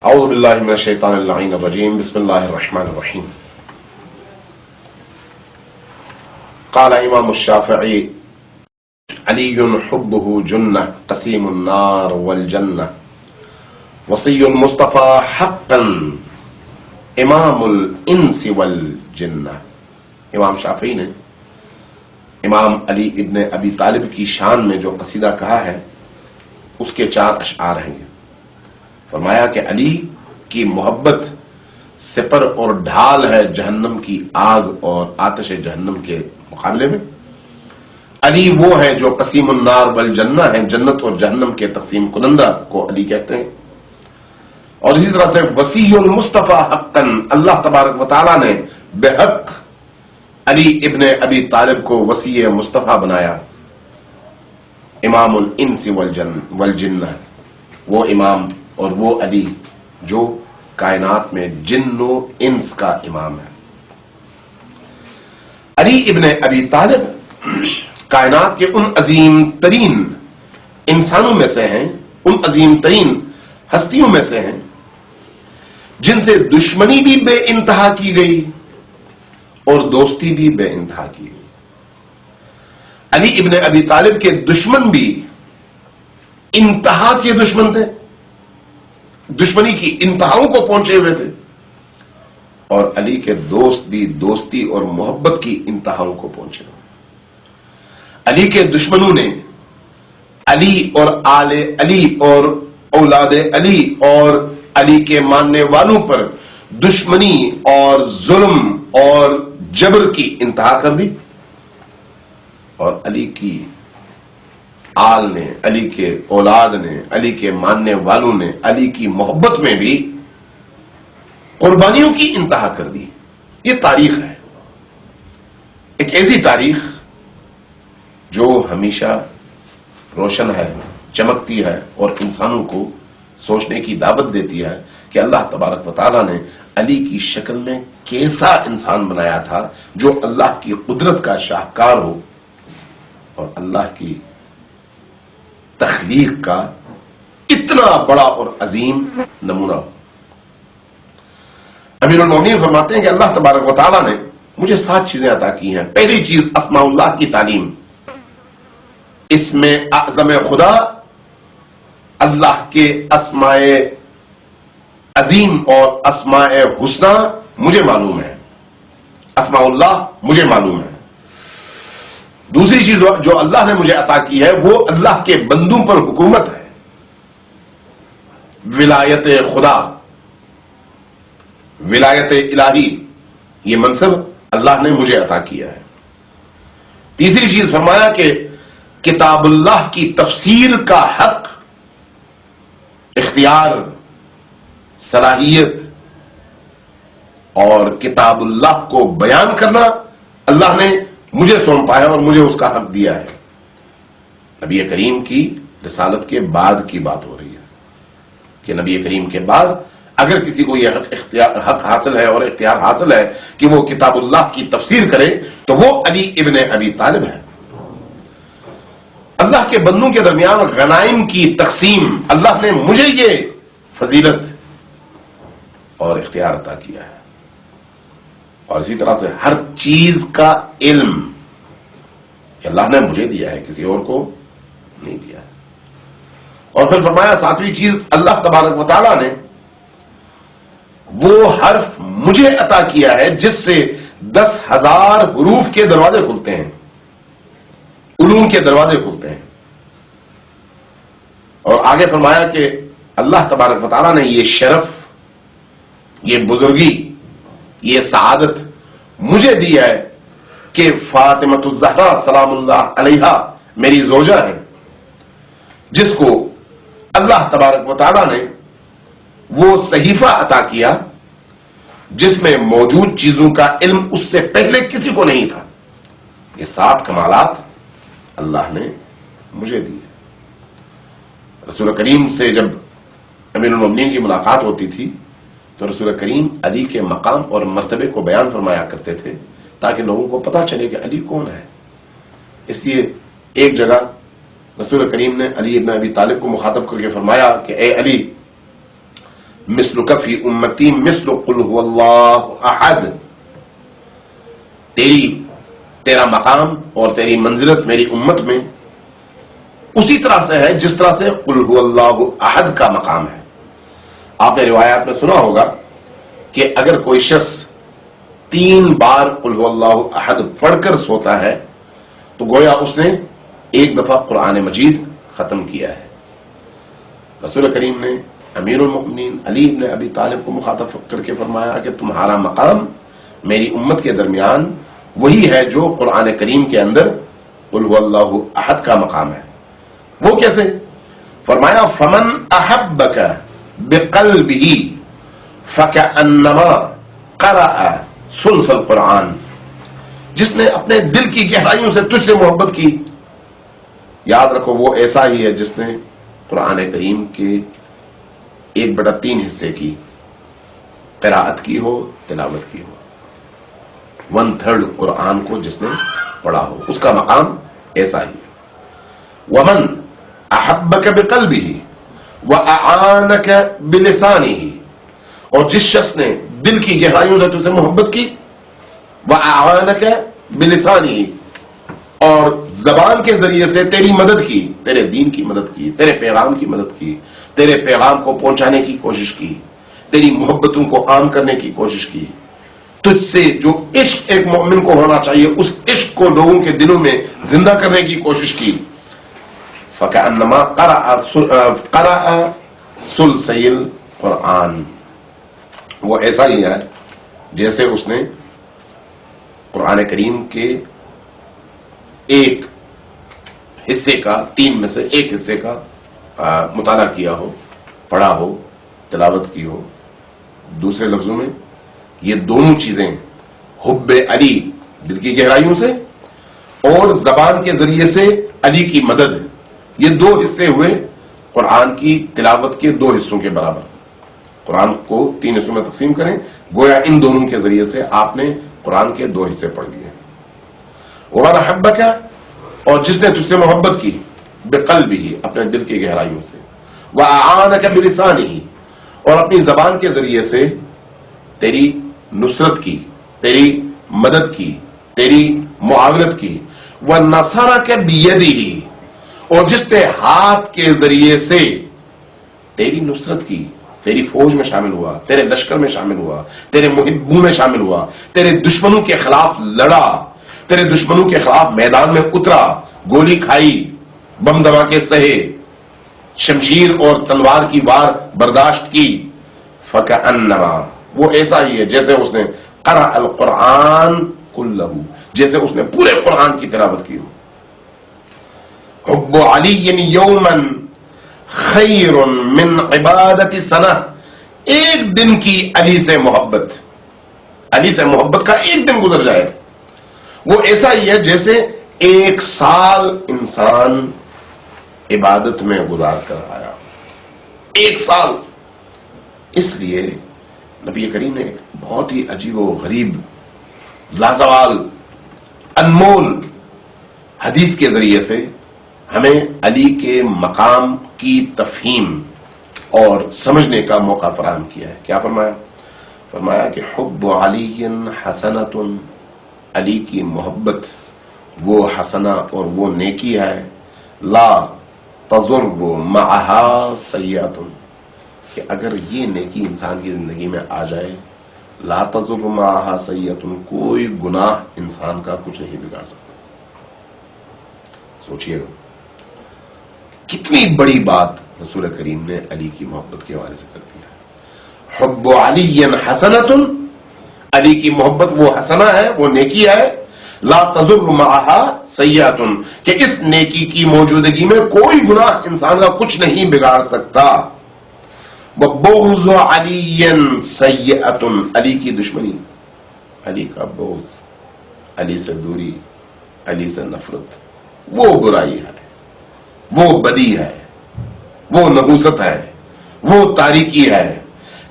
اعوذ باللہ من الشیطان اللعین الرجیم بسم اللہ الرحمن الرحیم قال امام الشافعی علی حبہ جنہ قسیم النار والجنہ وصی المصطفى حقا امام الانس والجنہ۔ امام شافعی نے امام علی ابن ابی طالب کی شان میں جو قصیدہ کہا ہے اس کے 4 اشعار ہیں۔ فرمایا کہ علی کی محبت سپر اور ڈھال ہے جہنم کی آگ اور آتش جہنم کے مقابلے میں۔ علی وہ ہیں جو قسیم النار والجنہ ہیں، جنت اور جہنم کے تقسیم کنندہ کو علی کہتے ہیں۔ اور اسی طرح سے وصی المصطفیٰ حقا، اللہ تبارک و تعالی نے بے حق علی ابن ابی طالب کو وصی مصطفیٰ بنایا۔ امام الانس والجنہ، وہ امام اور وہ علی جو کائنات میں جن و انس کا امام ہے۔ علی ابن ابی طالب کائنات کے ان عظیم ترین انسانوں میں سے ہیں، ان عظیم ترین ہستیوں میں سے ہیں جن سے دشمنی بھی بے انتہا کی گئی اور دوستی بھی بے انتہا کی گئی۔ علی ابن ابی طالب کے دشمن بھی انتہا کے دشمن تھے، دشمنی کی انتہاؤں کو پہنچے ہوئے تھے، اور علی کے دوست بھی دوستی اور محبت کی انتہاؤں کو پہنچے ہوئے۔ علی کے دشمنوں نے علی اور آل علی اور اولاد علی اور علی کے ماننے والوں پر دشمنی اور ظلم اور جبر کی انتہا کر دی، اور علی کی آل نے، علی کے اولاد نے، علی کے ماننے والوں نے علی کی محبت میں بھی قربانیوں کی انتہا کر دی۔ یہ تاریخ ہے، ایک ایسی تاریخ جو ہمیشہ روشن ہے، چمکتی ہے اور انسانوں کو سوچنے کی دعوت دیتی ہے کہ اللہ تبارک و تعالیٰ نے علی کی شکل میں کیسا انسان بنایا تھا جو اللہ کی قدرت کا شاہکار ہو اور اللہ کی تخلیق کا اتنا بڑا اور عظیم نمونہ ہو۔ امیر المومنین فرماتے ہیں کہ اللہ تبارک و تعالیٰ نے مجھے 7 چیزیں عطا کی ہیں۔ پہلی چیز اسماء اللہ کی تعلیم، اسم اعظم خدا، اللہ کے اسماء عظیم اور اسماء حسنہ مجھے معلوم ہے، اسماء اللہ مجھے معلوم ہے۔ دوسری چیز جو اللہ نے مجھے عطا کی ہے وہ اللہ کے بندوں پر حکومت ہے، ولایت خدا، ولایت الہی، یہ منصب اللہ نے مجھے عطا کیا ہے۔ تیسری چیز فرمایا کہ کتاب اللہ کی تفسیر کا حق، اختیار، صلاحیت اور کتاب اللہ کو بیان کرنا اللہ نے مجھے سونپا ہے اور مجھے اس کا حق دیا ہے۔ نبی کریم کی رسالت کے بعد کی بات ہو رہی ہے کہ نبی کریم کے بعد اگر کسی کو یہ حق حاصل ہے اور اختیار حاصل ہے کہ وہ کتاب اللہ کی تفسیر کرے تو وہ علی ابن ابی طالب ہے۔ اللہ کے بندوں کے درمیان غنائم کی تقسیم، اللہ نے مجھے یہ فضیلت اور اختیار عطا کیا ہے، اور اسی طرح سے ہر چیز کا علم اللہ نے مجھے دیا ہے، کسی اور کو نہیں دیا ہے۔ اور پھر فرمایا 7ویں چیز، اللہ تبارک و تعالیٰ نے وہ حرف مجھے عطا کیا ہے جس سے 10,000 حروف کے دروازے کھلتے ہیں، علوم کے دروازے کھلتے ہیں۔ اور آگے فرمایا کہ اللہ تبارک و تعالیٰ نے یہ شرف، یہ بزرگی، یہ سعادت مجھے دی ہے کہ فاطمۃ الزہرا سلام اللہ علیہا میری زوجہ ہے، جس کو اللہ تبارک و تعالیٰ نے وہ صحیفہ عطا کیا جس میں موجود چیزوں کا علم اس سے پہلے کسی کو نہیں تھا۔ یہ 7 کمالات اللہ نے مجھے دیے۔ رسول کریم سے جب امیر المومنین کی ملاقات ہوتی تھی تو رسول کریم علی کے مقام اور مرتبے کو بیان فرمایا کرتے تھے تاکہ لوگوں کو پتا چلے کہ علی کون ہے۔ اس لیے ایک جگہ رسول کریم نے علی ابن ابی طالب کو مخاطب کر کے فرمایا کہ اے علی، مثلک فی امتی مثل قل هو اللہ احد، تیرا مقام اور تیری منزلت میری امت میں اسی طرح سے ہے جس طرح سے قل هو اللہ احد کا مقام ہے۔ آپ نے روایات میں سنا ہوگا کہ اگر کوئی شخص 3 بار قل هو اللہ احد پڑھ کر سوتا ہے تو گویا اس نے ایک دفعہ قرآن مجید ختم کیا ہے۔ رسول کریم نے امیر المؤمنین علی بن ابی طالب کو مخاطب کر کے فرمایا کہ تمہارا مقام میری امت کے درمیان وہی ہے جو قرآن کریم کے اندر قل هو اللہ احد کا مقام ہے۔ وہ کیسے؟ فرمایا فمن احبک بقلبہ فکأنما قرأ ثلث القرآن، جس نے اپنے دل کی گہرائیوں سے تجھ سے محبت کی، یاد رکھو وہ ایسا ہی ہے جس نے قرآن کریم کے 1/3 حصے کی قراءت کی ہو، تلاوت کی ہو، 1/3 قرآن کو جس نے پڑھا ہو، اس کا مقام ایسا ہی ہے۔ ومن احبک بقلبہ واعانک بلسانہ، اور جس شخص نے دل کی گہرائیوں سے تجھ سے محبت کی، واعانک بلسانہ، اور زبان کے ذریعے سے تیری مدد کی، تیرے دین کی مدد کی، تیرے پیغام کی مدد کی، تیرے پیغام کو پہنچانے کی کوشش کی، تیری محبتوں کو عام کرنے کی کوشش کی، تجھ سے جو عشق ایک مومن کو ہونا چاہیے اس عشق کو لوگوں کے دلوں میں زندہ کرنے کی کوشش کی، فَكَأَنَّمَا قَرَأَ ثُلْثَيِ الْقُرْآنِ، وہ ایسا ہی ہے جیسے اس نے قرآن کریم کے ایک حصے کا، 3 میں سے ایک حصے کا مطالعہ کیا ہو، پڑھا ہو، تلاوت کی ہو۔ دوسرے لفظوں میں یہ دونوں چیزیں، حب علی دل کی گہرائیوں سے اور زبان کے ذریعے سے علی کی مدد، یہ 2 حصے ہوئے قرآن کی تلاوت کے 2 حصوں کے برابر۔ قرآن کو 3 حصوں میں تقسیم کریں، گویا ان دونوں کے ذریعے سے آپ نے قرآن کے 2 حصے پڑھ لیے۔ وَمَنْ أَحَبَّكَ، اور جس نے تجھ سے محبت کی، بقلبہ اپنے دل کی گہرائیوں سے، وَأَعَانَكَ بِلِسَانِهِ، اور اپنی زبان کے ذریعے سے تیری نصرت کی، تیری مدد کی، تیری معاونت کی، وَنَصَرَكَ بِيَدِهِ، اور جس نے ہاتھ کے ذریعے سے تیری نصرت کی، تیری فوج میں شامل ہوا، تیرے لشکر میں شامل ہوا، تیرے محبوں میں شامل ہوا، تیرے دشمنوں کے خلاف لڑا، تیرے دشمنوں کے خلاف میدان میں اترا، گولی کھائی، بم دھماکے سہے، شمشیر اور تلوار کی وار برداشت کی، فَكَأَنَّمَا، وہ ایسا ہی ہے جیسے اس نے قرأ القرآن کلہ، جیسے اس نے پورے قرآن کی تلاوت کی ہو۔ حب علی یوما خیر من عبادت سنہ، ایک دن کی علی سے محبت، علی سے محبت کا ایک دن گزر جائے، وہ ایسا ہی ہے جیسے 1 سال انسان عبادت میں گزار کر آیا، 1 سال۔ اس لیے نبی کریم نے ایک بہت ہی عجیب و غریب، لازوال، انمول حدیث کے ذریعے سے ہمیں علی کے مقام کی تفہیم اور سمجھنے کا موقع فراہم کیا ہے۔ کیا فرمایا؟ فرمایا کہ حب علی حسنۃ، علی کی محبت وہ حسنہ اور وہ نیکی ہے، لا تضر معها سیئۃ، کہ اگر یہ نیکی انسان کی زندگی میں آ جائے، لا تضر معها سیئۃ، کوئی گناہ انسان کا کچھ نہیں بگاڑ سکتا۔ سوچئے گا کتنی بڑی بات رسول کریم نے علی کی محبت کے حوالے سے کر دی ہے۔ حب علی حسنۃ، علی کی محبت وہ حسنہ ہے، وہ نیکی ہے، لا تضر معها سیئۃ، کہ اس نیکی کی موجودگی میں کوئی گناہ انسان کا کچھ نہیں بگاڑ سکتا۔ وبغض علی سیئۃ، علی کی دشمنی، علی کا بغض، علی سے دوری، علی سے نفرت، وہ برائی ہے، وہ بدی ہے، وہ نحوست ہے، وہ تاریکی ہے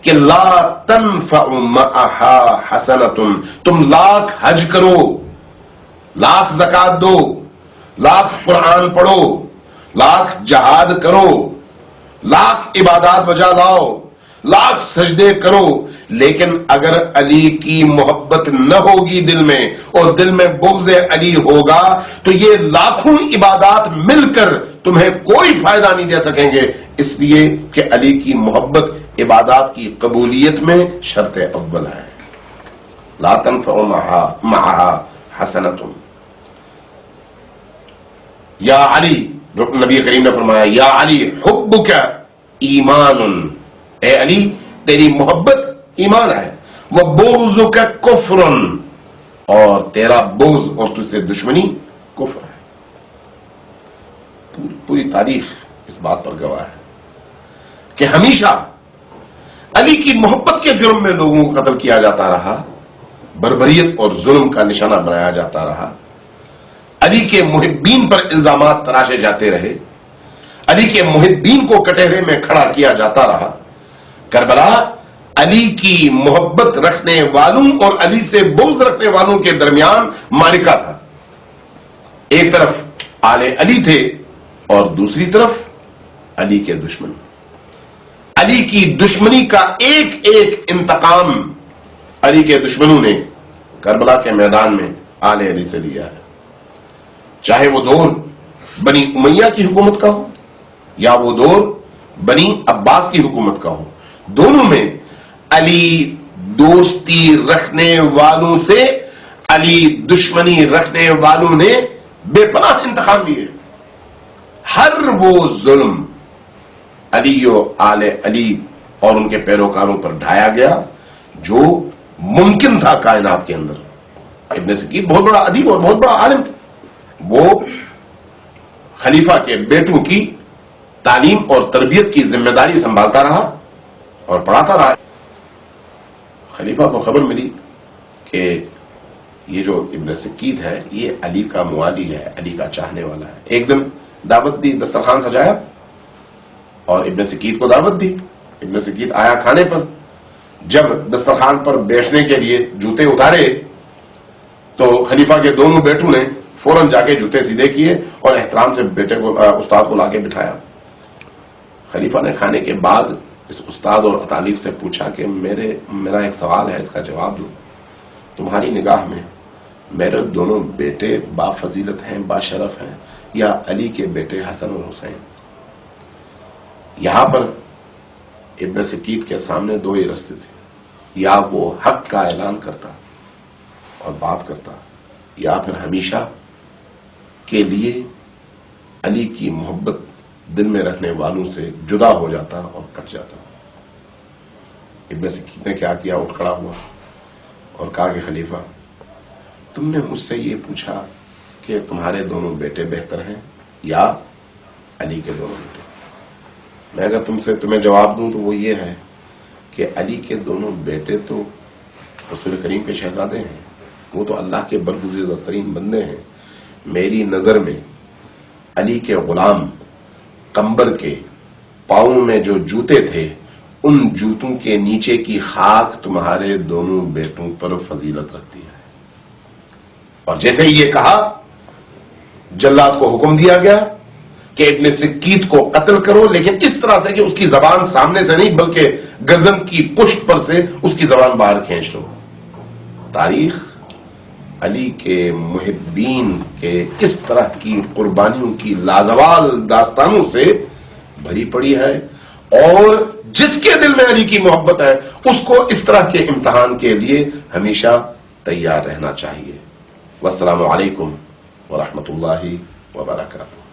کہ لا تنفع معها حسنۃ، تم لاکھ حج کرو، لاکھ زکات دو، لاکھ قرآن پڑھو، لاکھ جہاد کرو، لاکھ عبادات بجا لاؤ، لاکھ سجدے کرو، لیکن اگر علی کی محبت نہ ہوگی دل میں اور دل میں بغض علی ہوگا تو یہ لاکھوں عبادات مل کر تمہیں کوئی فائدہ نہیں دے سکیں گے، اس لیے کہ علی کی محبت عبادات کی قبولیت میں شرط اول ہے۔ لا تنفع معها حسنۃ۔ یا علی، نبی کریم نے فرمایا یا علی حبک ایمان، اے علی تیری محبت ایمان ہے، وبغضک کفر، اور تیرا بغض اور تجھ سے دشمنی کفر ہے۔ پوری تاریخ اس بات پر گواہ ہے کہ ہمیشہ علی کی محبت کے جرم میں لوگوں کو قتل کیا جاتا رہا، بربریت اور ظلم کا نشانہ بنایا جاتا رہا، علی کے محبین پر الزامات تراشے جاتے رہے، علی کے محبین کو کٹہرے میں کھڑا کیا جاتا رہا۔ کربلا علی کی محبت رکھنے والوں اور علی سے بغض رکھنے والوں کے درمیان معرکہ تھا۔ ایک طرف آل علی تھے اور دوسری طرف علی کے دشمن۔ علی کی دشمنی کا ایک ایک انتقام علی کے دشمنوں نے کربلا کے میدان میں آل علی سے لیا ہے، چاہے وہ دور بنی امیہ کی حکومت کا ہو یا وہ دور بنی عباس کی حکومت کا ہو، دونوں میں علی دوستی رکھنے والوں سے علی دشمنی رکھنے والوں نے بے پناہ انتقام لیے۔ ہر وہ ظلم علی و آل علی اور ان کے پیروکاروں پر ڈھایا گیا جو ممکن تھا کائنات کے اندر۔ ابن سکید بہت بڑا ادیب اور بہت بڑا عالم تھا، وہ خلیفہ کے بیٹوں کی تعلیم اور تربیت کی ذمہ داری سنبھالتا رہا اور پڑھاتا رہا۔ خلیفہ کو خبر ملی کہ یہ جو ابن سکید ہے یہ علی کا موالی ہے، علی کا چاہنے والا ہے۔ ایک دن دعوت دی، دسترخوان سجایا اور ابن سکید کو دعوت دی۔ ابن سکید آیا کھانے پر، جب دسترخوان پر بیٹھنے کے لیے جوتے اتارے تو خلیفہ کے دونوں بیٹوں نے فوراً جا کے جوتے سیدھے کیے اور احترام سے بیٹے کو استاد کو لا کے بٹھایا۔ خلیفہ نے کھانے کے بعد اس استاد اور اطالب سے پوچھا کہ میرا ایک سوال ہے، اس کا جواب دو۔ تمہاری نگاہ میں میرے دونوں بیٹے با فضیلت ہیں، با شرف ہیں، یا علی کے بیٹے حسن اور حسین؟ یہاں پر ابن سکید کے سامنے دو ہی راستے تھے، یا وہ حق کا اعلان کرتا اور بات کرتا، یا پھر ہمیشہ کے لیے علی کی محبت دل میں رکھنے والوں سے جدا ہو جاتا اور کٹ جاتا۔ ابن سکید نے کیا کیا؟ اٹھ کھڑا ہوا اور کہا کہ خلیفہ، تم نے مجھ سے یہ پوچھا کہ تمہارے دونوں بیٹے بہتر ہیں یا علی کے دونوں بیٹے؟ میں اگر تمہیں جواب دوں تو وہ یہ ہے کہ علی کے دونوں بیٹے تو رسول کریم کے شہزادے ہیں، وہ تو اللہ کے برگزیدہ ترین بندے ہیں۔ میری نظر میں علی کے غلام قمبر کے پاؤں میں جو جوتے تھے ان جوتوں کے نیچے کی خاک تمہارے دونوں بیٹوں پر فضیلت رکھتی ہے۔ اور جیسے ہی یہ کہا، جلاد کو حکم دیا گیا کہ ابن سکید کو قتل کرو، لیکن اس طرح سے کہ اس کی زبان سامنے سے نہیں بلکہ گردن کی پشت پر سے اس کی زبان باہر کھینچ لو۔ تاریخ علی کے محبین کے اس طرح کی قربانیوں کی لازوال داستانوں سے بھری پڑی ہے، اور جس کے دل میں علی کی محبت ہے اس کو اس طرح کے امتحان کے لیے ہمیشہ تیار رہنا چاہیے۔ والسلام علیکم ورحمۃ اللہ وبرکاتہ۔